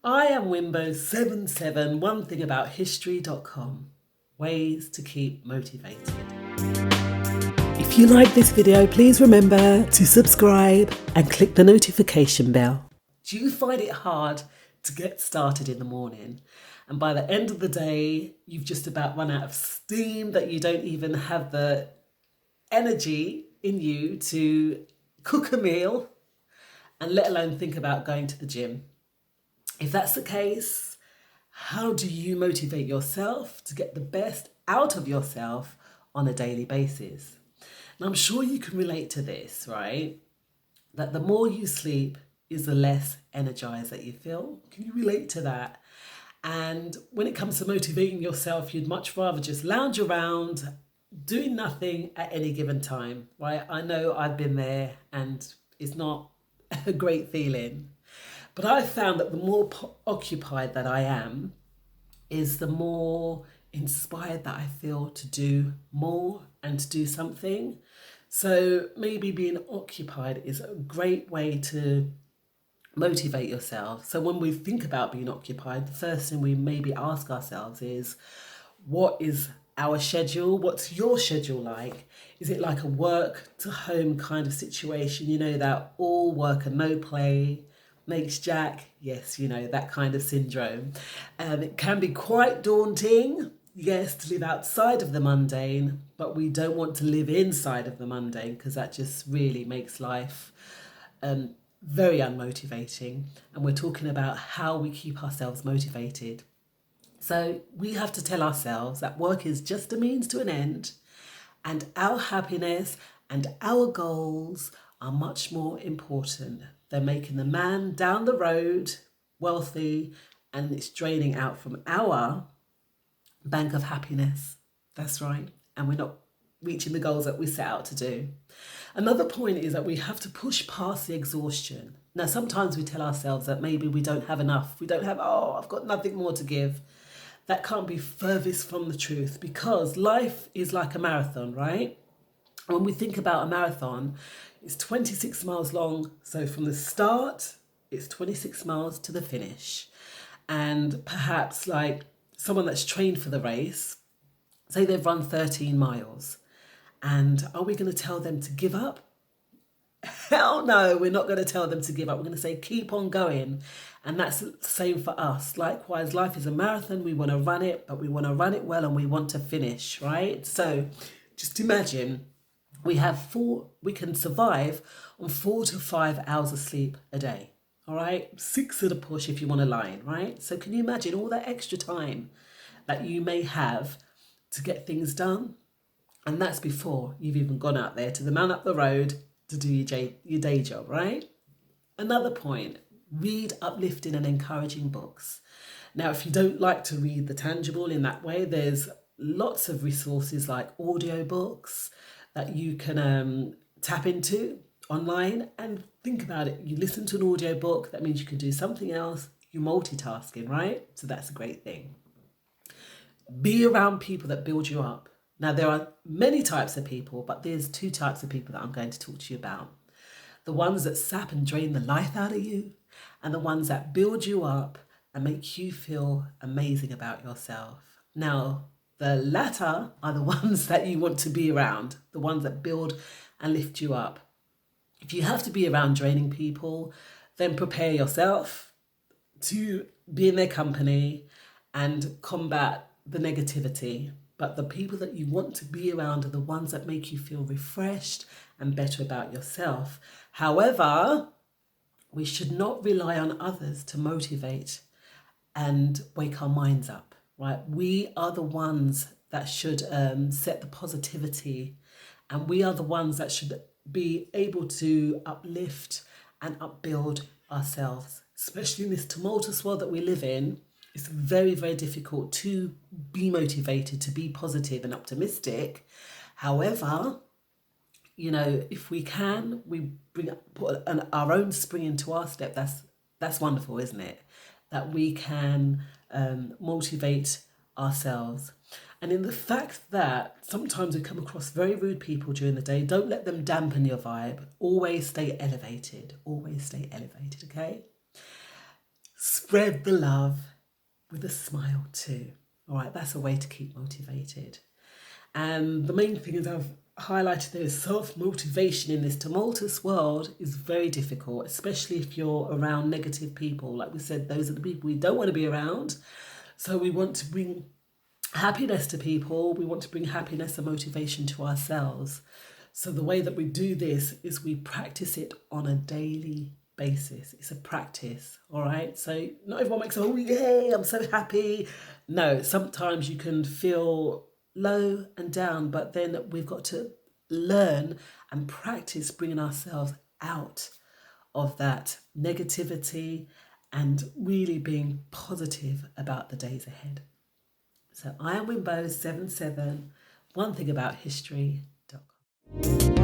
I am Wimbo77, one thing about history.com. Ways to keep motivated. If you like this video, please remember to subscribe and click the notification bell. Do you find it hard to get started in the morning? And by the end of the day, you've just about run out of steam, that you don't even have the energy in you to cook a meal and let alone think about going to the gym? If that's the case, how do you motivate yourself to get the best out of yourself on a daily basis? And I'm sure you can relate to this, right? That the more you sleep is the less energized that you feel. Can you relate to that? And when it comes to motivating yourself, you'd much rather just lounge around doing nothing at any given time, right? I know I've been there and it's not a great feeling. But I've found that the more occupied that I am, is the more inspired that I feel to do more and to do something. So maybe being occupied is a great way to motivate yourself. So when we think about being occupied, the first thing we maybe ask ourselves is, what is our schedule? What's your schedule like? Is it like a work to home kind of situation? You know, that all work and no play makes Jack? Yes, you know, that kind of syndrome. It can be quite daunting, yes, to live outside of the mundane, but we don't want to live inside of the mundane, because that just really makes life very unmotivating. And we're talking about how we keep ourselves motivated. So we have to tell ourselves that work is just a means to an end, and our happiness and our goals are much more important than making the man down the road wealthy, and it's draining out from our bank of happiness. That's right. And we're not reaching the goals that we set out to do. Another point is that we have to push past the exhaustion. Now, sometimes we tell ourselves that maybe we don't have enough. We don't have, I've got nothing more to give. That can't be furthest from the truth, because life is like a marathon, right? When we think about a marathon, it's 26 miles long. So from the start, it's 26 miles to the finish. And perhaps like someone that's trained for the race, say they've run 13 miles. And are we going to tell them to give up? Hell no, we're not going to tell them to give up. We're going to say, keep on going. And that's the same for us. Likewise, life is a marathon. We want to run it, but we want to run it well, and we want to finish, right? So just imagine we can survive on 4 to 5 hours of sleep a day. All right, 6 at a push if you want a line, right? So can you imagine all that extra time that you may have to get things done? And that's before you've even gone out there to the man up the road to do your day job, right? Another point, read uplifting and encouraging books. Now, if you don't like to read the tangible in that way, there's lots of resources like audiobooks that you can tap into online. And think about it, you listen to an audiobook, that means you can do something else. You're multitasking, right? So that's a great thing. Be around people that build you up. Now, there are many types of people, but there's 2 types of people that I'm going to talk to you about. The ones that sap and drain the life out of you, and the ones that build you up and make you feel amazing about yourself. Now, the latter are the ones that you want to be around, the ones that build and lift you up. If you have to be around draining people, then prepare yourself to be in their company and combat the negativity. But the people that you want to be around are the ones that make you feel refreshed and better about yourself. However, we should not rely on others to motivate and wake our minds up, right? We are the ones that should set the positivity, and we are the ones that should be able to uplift and upbuild ourselves, especially in this tumultuous world that we live in. It's very, very difficult to be motivated, to be positive and optimistic. However, you know, if we can, we put our own spring into our step. That's wonderful, isn't it? That we can motivate ourselves. And in the fact that sometimes we come across very rude people during the day, don't let them dampen your vibe. Always stay elevated. Always stay elevated, okay? spread the love with a smile too. All right, that's a way to keep motivated. And the main thing is I've highlighted there is self-motivation in this tumultuous world is very difficult, especially if you're around negative people. Like we said, those are the people we don't want to be around. So we want to bring happiness to people. We want to bring happiness and motivation to ourselves. So the way that we do this is we practice it on a daily basis. It's a practice, all right? So not everyone makes, oh, yay, I'm so happy. No, sometimes you can feel low and down, but then we've got to learn and practice bringing ourselves out of that negativity and really being positive about the days ahead. So I am Wimbo77, one thing about history.com.